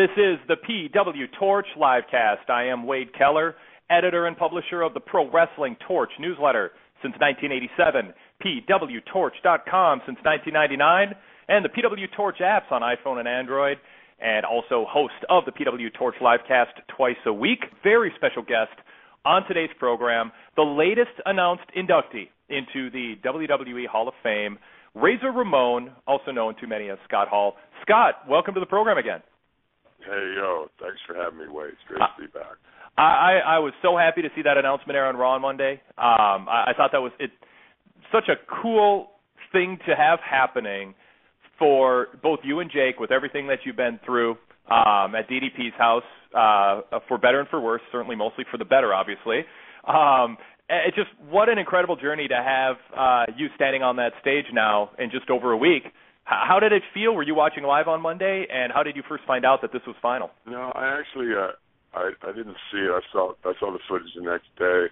This is the PWTorch livecast. I am Wade Keller, editor and publisher of the Pro Wrestling Torch newsletter since 1987, PWTorch.com since 1999, and the PWTorch apps on iPhone and Android, and also host of the PWTorch livecast twice a week. Very special guest on today's program, the latest announced inductee into the WWE Hall of Fame, Razor Ramon, also known to many as Scott Hall. Scott, welcome to the program again. Hey, yo, thanks for having me, Wade. It's great to be back. I was so happy to see that announcement air on Raw on Monday. I thought that was such a cool thing to have happening for both you and Jake with everything that you've been through at DDP's house, for better and for worse, certainly mostly for the better, obviously. It's just what an incredible journey to have you standing on that stage now in just over a week. How did it feel? Were you watching live on Monday, and how did you first find out that this was final? No, I actually I didn't see it. I saw the footage the next day.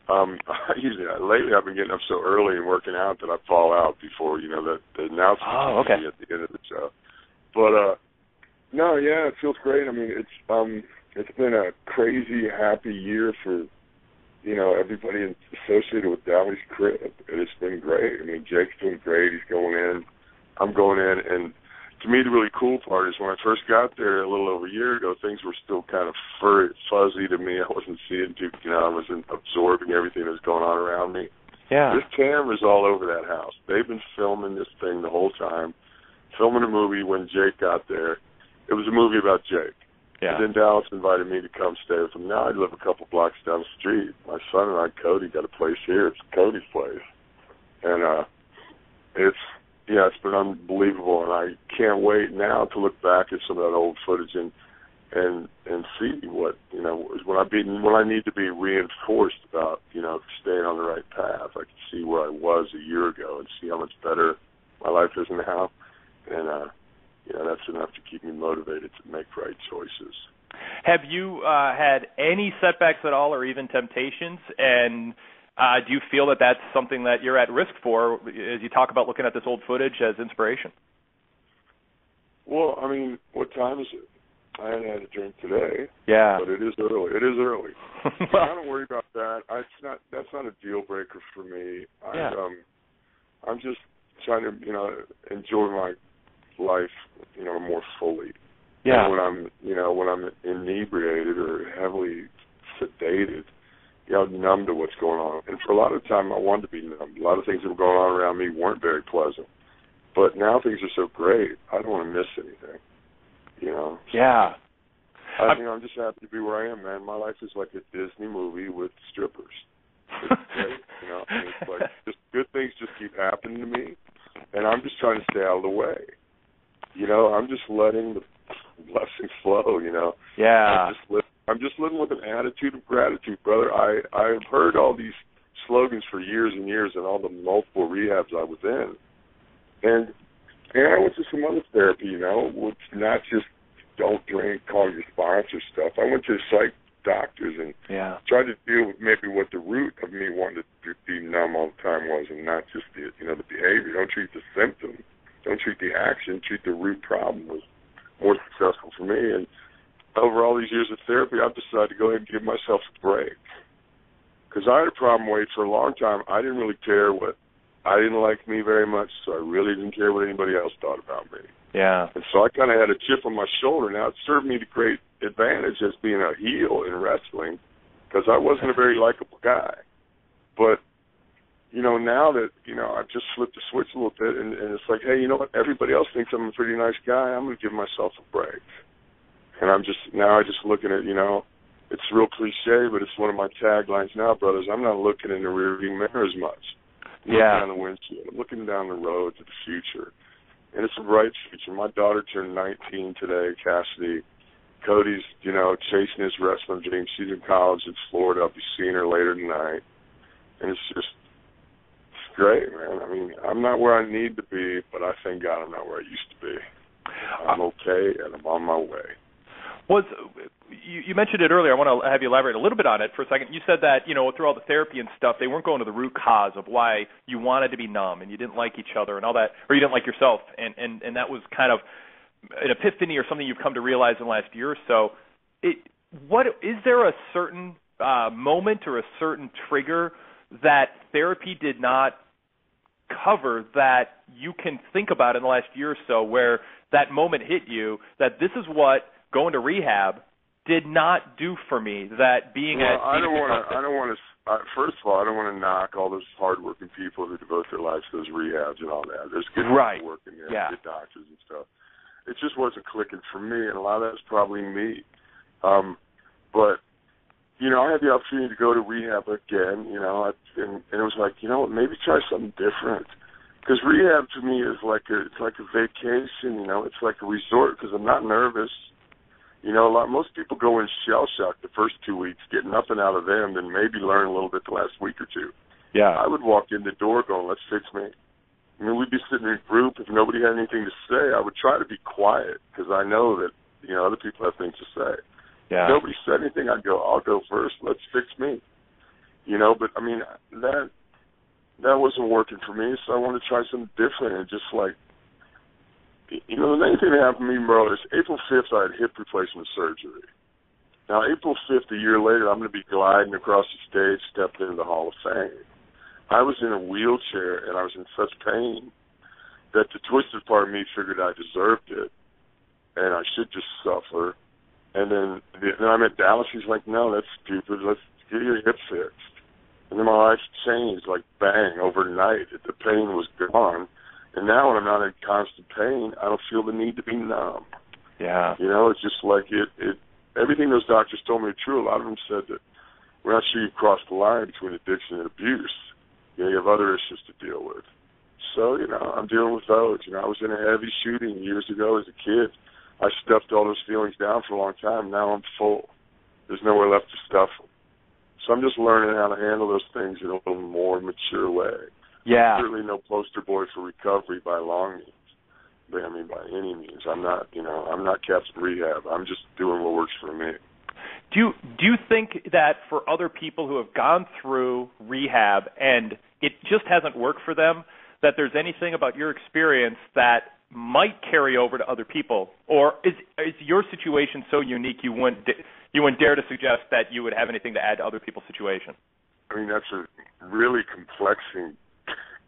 Lately I've been getting up so early and working out that I fall out before the announcement at the end of the show. But no, yeah, it feels great. I mean, it's been a crazy happy year for everybody associated with Dallas Crib. It's been great. I mean, Jake's doing great. He's going in. I'm going in, and to me, the really cool part is when I first got there a little over a year ago, things were still kind of fuzzy to me. I wasn't seeing too, I wasn't absorbing everything that was going on around me. Yeah. This camera's all over that house. They've been filming this thing the whole time, filming a movie when Jake got there. It was a movie about Jake. Yeah. And then Dallas invited me to come stay with him. Now I live a couple blocks down the street. My son and I, Cody, got a place here. It's Cody's place. And it's been unbelievable, and I can't wait now to look back at some of that old footage and see what when I need to be reinforced about staying on the right path. I can see where I was a year ago and see how much better my life is now, and that's enough to keep me motivated to make right choices. Have you had any setbacks at all, or even temptations? And do you feel that that's something that you're at risk for as you talk about looking at this old footage as inspiration? Well, I mean, what time is it? I haven't had a drink today. Yeah. But it is early. It is early. I don't worry about that. That's not a deal breaker for me. I'm just trying to enjoy my life, more fully. Yeah. And when I'm inebriated or heavily sedated, numb to what's going on. And for a lot of time, I wanted to be numb. A lot of things that were going on around me weren't very pleasant. But now things are so great, I don't want to miss anything. Yeah. I'm just happy to be where I am, man. My life is like a Disney movie with strippers. It's great, it's like just good things just keep happening to me, and I'm just trying to stay out of the way. I'm just letting the blessings flow. Yeah. I'm just living with an attitude of gratitude, brother. I've heard all these slogans for years and years and all the multiple rehabs I was in. And I went to some other therapy, which not just don't drink, call your sponsor stuff. I went to psych doctors and tried to deal with maybe what the root of me wanting to be numb all the time was, and not just the behavior. Don't treat the symptom. Don't treat the action. Treat the root problem was more successful for me. And over all these years of therapy, I've decided to go ahead and give myself a break. Because I had a problem, Wade, for a long time. I didn't really care I didn't like me very much, so I really didn't care what anybody else thought about me. Yeah. And so I kind of had a chip on my shoulder. Now, it served me to great advantage as being a heel in wrestling, because I wasn't a very likable guy. But, now that, I've just flipped the switch a little bit, and it's like, hey, you know what? Everybody else thinks I'm a pretty nice guy. I'm going to give myself a break. And I just looking at, it's real cliche, but it's one of my taglines now, brothers. I'm not looking in the rearview mirror as much. I'm looking down the windshield. I'm looking down the road to the future. And it's a bright future. My daughter turned 19 today, Cassidy. Cody's, chasing his wrestling dream. She's in college in Florida. I'll be seeing her later tonight. And it's great, man. I mean, I'm not where I need to be, but I thank God I'm not where I used to be. I'm okay, and I'm on my way. You mentioned it earlier. I want to have you elaborate a little bit on it for a second. You said that, through all the therapy and stuff, they weren't going to the root cause of why you wanted to be numb and you didn't like each other and all that, or you didn't like yourself, and that was kind of an epiphany or something you've come to realize in the last year or so, what is there a certain moment or a certain trigger that therapy did not cover that you can think about in the last year or so where that moment hit you that this is what going to rehab did not do for me, that being at... I don't want to, first of all, I don't want to knock all those hardworking people who devote their lives to those rehabs and all that. There's good people working there, good doctors and stuff. It just wasn't clicking for me, and a lot of that's probably me. But, I had the opportunity to go to rehab again, and it was like, maybe try something different. Because rehab to me is like it's like a vacation, it's like a resort because I'm not nervous. Most people go in shell shock the first 2 weeks, get nothing out of them, then maybe learn a little bit the last week or two. Yeah. I would walk in the door going, let's fix me. We'd be sitting in a group. If nobody had anything to say, I would try to be quiet because I know that, other people have things to say. Yeah. If nobody said anything, I'd go, I'll go first. Let's fix me. But, that wasn't working for me, so I wanted to try something different and just like, the main thing that happened to me, bro, is April 5th I had hip replacement surgery. Now, April 5th, a year later, I'm going to be gliding across the stage, stepping into the Hall of Fame. I was in a wheelchair, and I was in such pain that the twisted part of me figured I deserved it, and I should just suffer. And then I'm at Dallas. He's like, no, that's stupid. Let's get your hip fixed. And then my life changed, like, bang, overnight. The pain was gone. And now when I'm not in constant pain, I don't feel the need to be numb. Yeah. It's just like everything those doctors told me is true. A lot of them said that we're not sure you've crossed the line between addiction and abuse. You have other issues to deal with. So, I'm dealing with those. I was in a heavy shooting years ago as a kid. I stuffed all those feelings down for a long time. Now I'm full. There's nowhere left to stuff them. So I'm just learning how to handle those things in a little more mature way. Yeah. I'm certainly no poster boy for recovery by long means. By any means. I'm not Captain Rehab. I'm just doing what works for me. Do you think that for other people who have gone through rehab and it just hasn't worked for them, that there's anything about your experience that might carry over to other people? Or is your situation so unique you wouldn't dare to suggest that you would have anything to add to other people's situation? That's a really complex and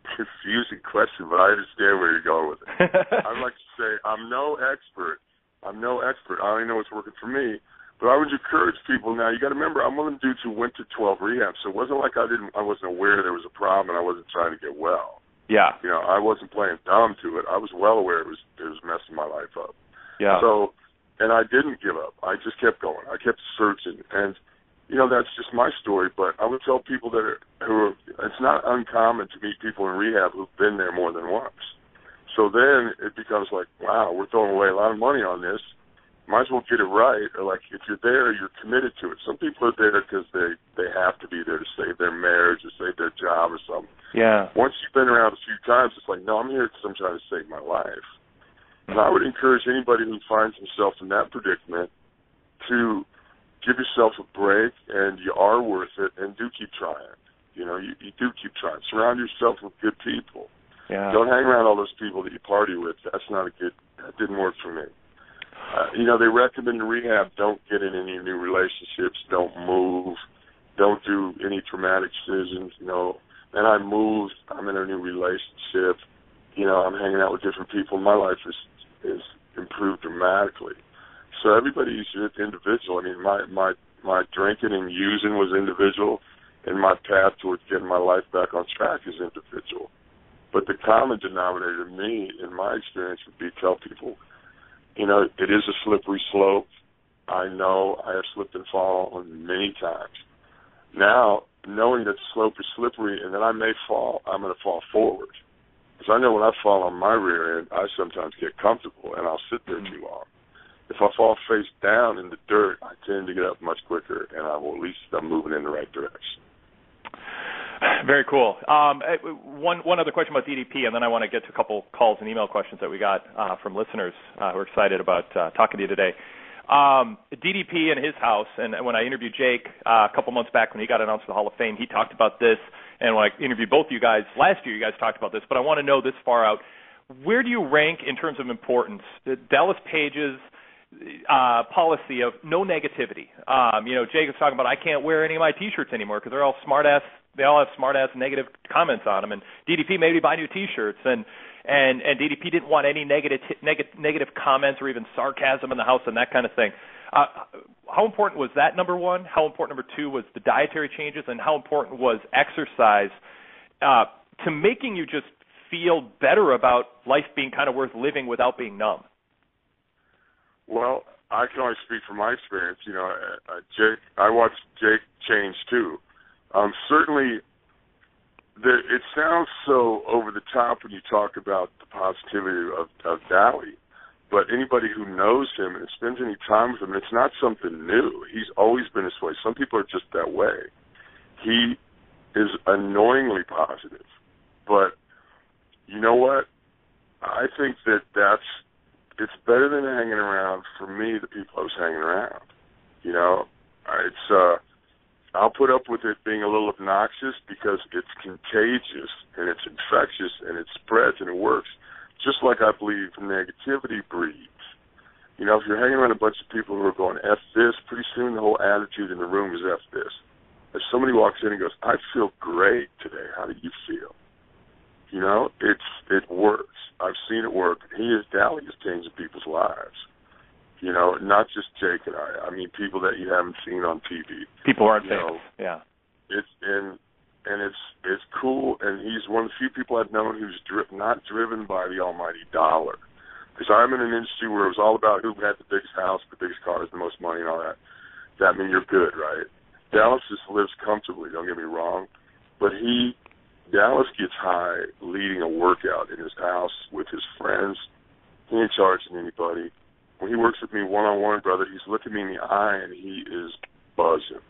confusing question, but I understand where you're going with it. I'd like to say I'm no expert. I only know what's working for me. But I would encourage people now. You got to remember, I'm one of the dudes who went to 12 rehabs, so it wasn't like I wasn't aware there was a problem and I wasn't trying to get well. Yeah. I wasn't playing dumb to it. I was well aware it was messing my life up. Yeah. So, and I didn't give up. I just kept going. I kept searching, and that's just my story. But I would tell people it's not uncommon to meet people in rehab who've been there more than once. So then it becomes like, wow, we're throwing away a lot of money on this. Might as well get it right. Or like, if you're there, you're committed to it. Some people are there because they have to be there to save their marriage or save their job or something. Yeah. Once you've been around a few times, it's like, no, I'm here because I'm trying to save my life. And I would encourage anybody who finds himself in that predicament to give yourself a break, and you are worth it, and do keep trying. You do keep trying. Surround yourself with good people. Yeah. Don't hang around all those people that you party with. That didn't work for me. They recommend in rehab, don't get in any new relationships, don't move, don't do any traumatic decisions, And I moved, I'm in a new relationship, I'm hanging out with different people. My life is improved dramatically. So everybody's individual. My drinking and using was individual, and my path towards getting my life back on track is individual. But the common denominator to me, in my experience, would be tell people, it is a slippery slope. I know I have slipped and fallen many times. Now, knowing that the slope is slippery and that I may fall, I'm going to fall forward. Because I know when I fall on my rear end, I sometimes get comfortable and I'll sit there too long. If I fall face down in the dirt, I tend to get up much quicker, and at least I'm moving in the right direction. Very cool. One other question about DDP, and then I want to get to a couple calls and email questions that we got from listeners who are excited about talking to you today. DDP in his house, and when I interviewed Jake a couple months back when he got announced to the Hall of Fame, he talked about this, and when I interviewed both of you guys last year, you guys talked about this, but I want to know this far out. where do you rank in terms of importance Dallas Page's policy of no negativity? Jacob's talking about I can't wear any of my T-shirts anymore because they're all smart-ass. They all have smart-ass negative comments on them. And DDP made me buy new T-shirts, and DDP didn't want any negative comments or even sarcasm in the house and that kind of thing. How important was that, number one? How important, number two, was the dietary changes? And how important was exercise to making you just feel better about life being kind of worth living without being numb? Well, I can only speak from my experience. Jake, I watched Jake change too. Certainly, it sounds so over the top when you talk about the positivity of Dally. But anybody who knows him and spends any time with him, it's not something new. He's always been this way. Some people are just that way. He is annoyingly positive. But you know what? I think it's better than hanging around, for me, the people I was hanging around. I'll put up with it being a little obnoxious because it's contagious and it's infectious and it spreads and it works. Just like I believe negativity breeds. If you're hanging around a bunch of people who are going, F this, pretty soon the whole attitude in the room is F this. If somebody walks in and goes, I feel great today, how do you feel? It works. I've seen it work. Dally is changing people's lives. Not just Jake and I. I mean, people that you haven't seen on TV. People aren't famous. Yeah. It's cool, and he's one of the few people I've known who's not driven by the almighty dollar. Because I'm in an industry where it was all about who had the biggest house, the biggest cars, the most money, and all that. That means you're good, right? Dallas just lives comfortably, don't get me wrong. But Dallas gets high leading a workout in his house with his friends. He ain't charging anybody. When he works with me one-on-one, brother, he's looking me in the eye, and he is buzzing.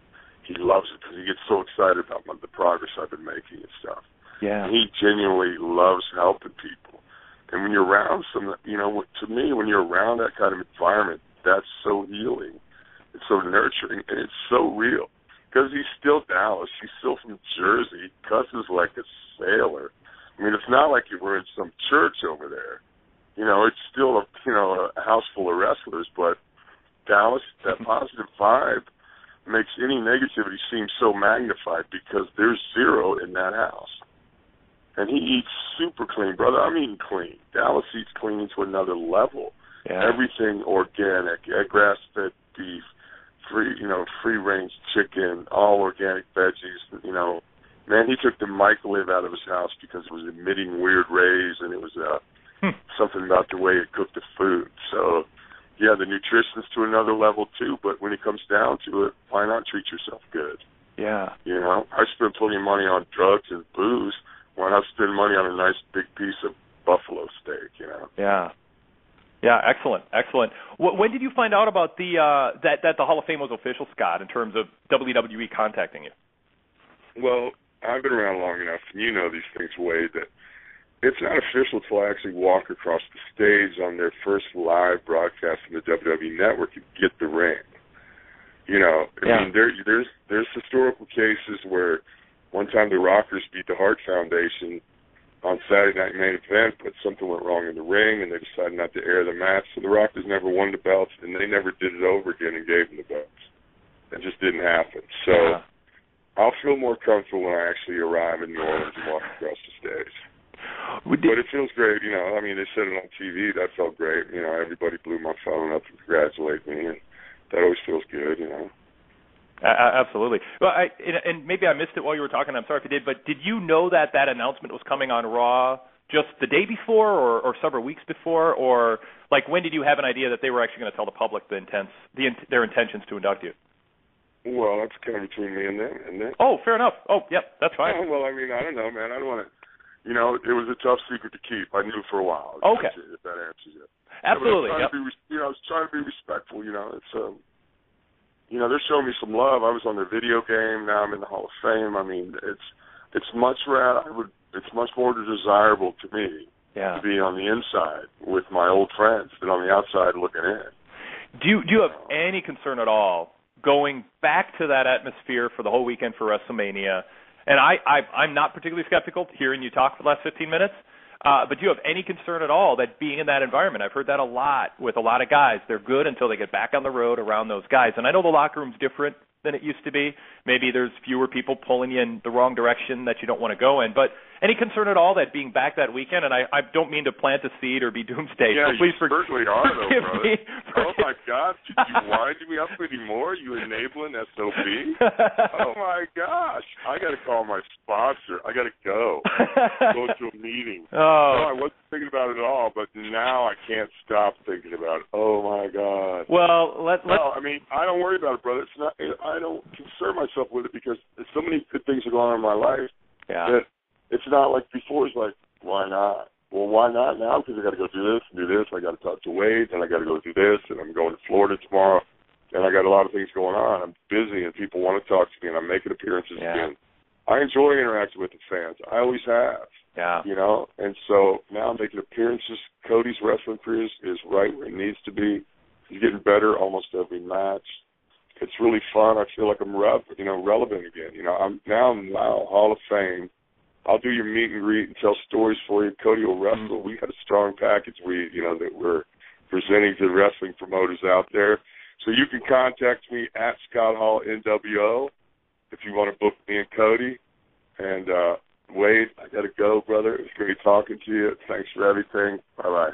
He loves it because he gets so excited about the progress I've been making and stuff. Yeah. And he genuinely loves helping people. And when you're around to me, when you're around that kind of environment, that's so healing. It's so nurturing, and it's so real. Because he's still Dallas. He's still from Jersey. He cusses like a sailor. I mean, it's not like you were in some church over there. It's still a house full of wrestlers, but Dallas, that positive vibe makes any negativity seem so magnified because there's zero in that house. And he eats super clean, brother. I'm eating clean. Dallas eats clean to another level. Yeah. Everything organic, grass-fed beef, free-range chicken, all organic veggies. Man, he took the microwave out of his house because it was emitting weird rays, and it was something about the way it cooked the food. So, yeah, the nutrition's to another level, too, but when it comes down to it, why not treat yourself good? Yeah. I spend plenty of money on drugs and booze. Why not spend money on a nice big piece of buffalo steak, Yeah. Yeah, excellent. When did you find out about that the Hall of Fame was official, Scott, in terms of WWE contacting you? Well, I've been around long enough, and you know these things, Wade, that it's not official until I actually walk across the stage on their first live broadcast on the WWE Network and get the ring. I mean, there's historical cases where one time the Rockers beat the Hart Foundation on Saturday Night Main Event, but something went wrong in the ring, and they decided not to air the match. So the Rockers never won the belts, and they never did it over again and gave them the belts. It just didn't happen. So I'll feel more comfortable when I actually arrive in New Orleans and walk across the stage. But it feels great, I mean, they said it on TV. That felt great. Everybody blew my phone up to congratulate me, and that always feels good, Absolutely. Well, and maybe I missed it while you were talking. I'm sorry if you did, but did you know that announcement was coming on Raw just the day before or several weeks before? Or, when did you have an idea that they were actually going to tell the public their intentions to induct you? Well, that's kind of between me and them. Oh, fair enough. Oh, yep, that's fine. Well, I mean, I don't know, man. I don't want to... it was a tough secret to keep. I knew for a while. Okay. If that answers it. Absolutely. I was trying to be respectful. It's they're showing me some love. I was on their video game. Now I'm in the Hall of Fame. I mean, it's much more desirable to me to be on the inside with my old friends than on the outside looking in. Do you have any concern at all going back to that atmosphere for the whole weekend for WrestleMania? And I'm not particularly skeptical hearing you talk for the last 15 minutes. But do you have any concern at all that being in that environment, I've heard that a lot with a lot of guys, they're good until they get back on the road around those guys. And I know the locker room's different than it used to be. Maybe there's fewer people pulling you in the wrong direction that you don't want to go in. But any concern at all that being back that weekend, and I don't mean to plant a seed or be doomsday. Yeah, so please you certainly are, though, brother. Me, oh, my God. Did you wind me up anymore, you enabling SOB? Oh, my gosh. I got to call my sponsor. I got to go. Go to a meeting. Oh. No, I wasn't thinking about it at all, but now I can't stop thinking about it. Oh, my God. Well, No, I mean, I don't worry about it, brother. It's not. I don't concern myself with it because so many good things are going on in my life that it's not like before. It's like, why not? Well, why not now? Because I got to go do this and do this. I got to talk to Wade, and I got to go do this, and I'm going to Florida tomorrow, and I got a lot of things going on. I'm busy, and people want to talk to me, and I'm making appearances again. I enjoy interacting with the fans. I always have. Yeah. You know, and so now I'm making appearances. Cody's wrestling career is right where it needs to be. He's getting better almost every match. It's really fun. I feel like I'm relevant again. You know, I'm now Hall of Fame. I'll do your meet and greet and tell stories for you. Cody will wrestle. We got a strong package that we're presenting to the wrestling promoters out there. So you can contact me at Scott Hall NWO if you want to book me and Cody. And Wade, I got to go, brother. It's great talking to you. Thanks for everything. Bye-bye.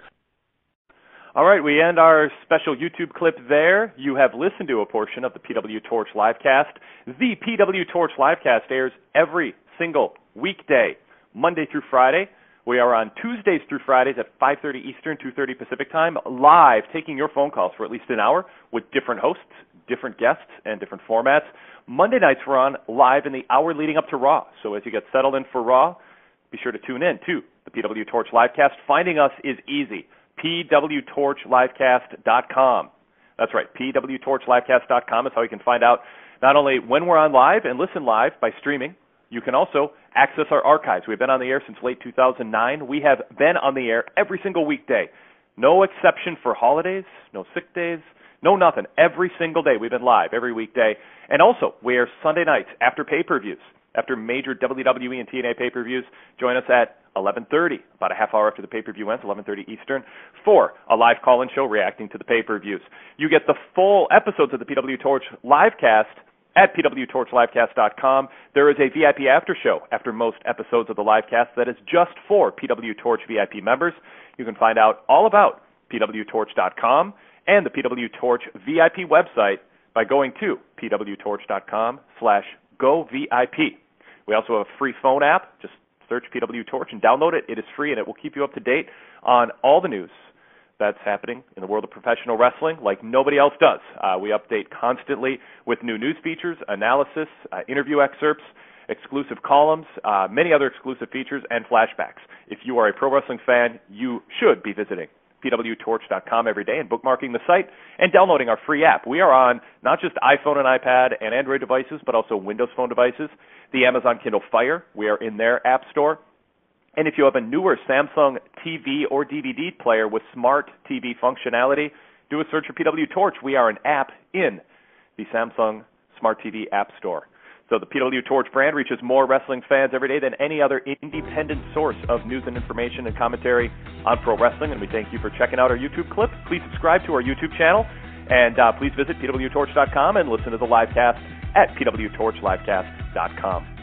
All right, we end our special YouTube clip there. You have listened to a portion of the PWTorch Livecast. The PWTorch Livecast airs every single weekday, Monday through Friday. We are on Tuesdays through Fridays at 5:30 Eastern, 2:30 Pacific Time, live, taking your phone calls for at least an hour with different hosts, different guests, and different formats. Monday nights we're on live in the hour leading up to Raw. So as you get settled in for Raw, be sure to tune in to the PWTorch Livecast. Finding us is easy. PWTorchLivecast.com. That's right, PWTorchLivecast.com is how you can find out not only when we're on live and listen live by streaming, you can also access our archives. We've been on the air since late 2009. We have been on the air every single weekday. No exception for holidays, no sick days, no nothing. Every single day we've been live, every weekday. And also, we air Sunday nights after pay-per-views, after major WWE and TNA pay-per-views. Join us at 11:30, about a half hour after the pay-per-view ends, 11:30 Eastern, for a live call-in show reacting to the pay-per-views. You get the full episodes of the PWTorch Livecast at PWTorchLivecast.com. There is a VIP after show after most episodes of the Livecast that is just for PWTorch VIP members. You can find out all about PWTorch.com and the PWTorch VIP website by going to PWTorch.com/GoVIP. We also have a free phone app. Just search PWTorch and download it. It is free, and it will keep you up to date on all the news that's happening in the world of professional wrestling like nobody else does. We update constantly with new news features, analysis, interview excerpts, exclusive columns, many other exclusive features, and flashbacks. If you are a pro wrestling fan, you should be visiting PWTorch.com every day and bookmarking the site and downloading our free app. We are on not just iPhone and iPad and Android devices, but also Windows Phone devices, the Amazon Kindle Fire. We are in their app store. And if you have a newer Samsung TV or DVD player with smart TV functionality, do a search for PWTorch. We are an app in the Samsung Smart TV App Store. So the PWTorch brand reaches more wrestling fans every day than any other independent source of news and information and commentary on pro wrestling, and we thank you for checking out our YouTube clip. Please subscribe to our YouTube channel, and please visit PWTorch.com and listen to the livecast at PWTorchLivecast.com.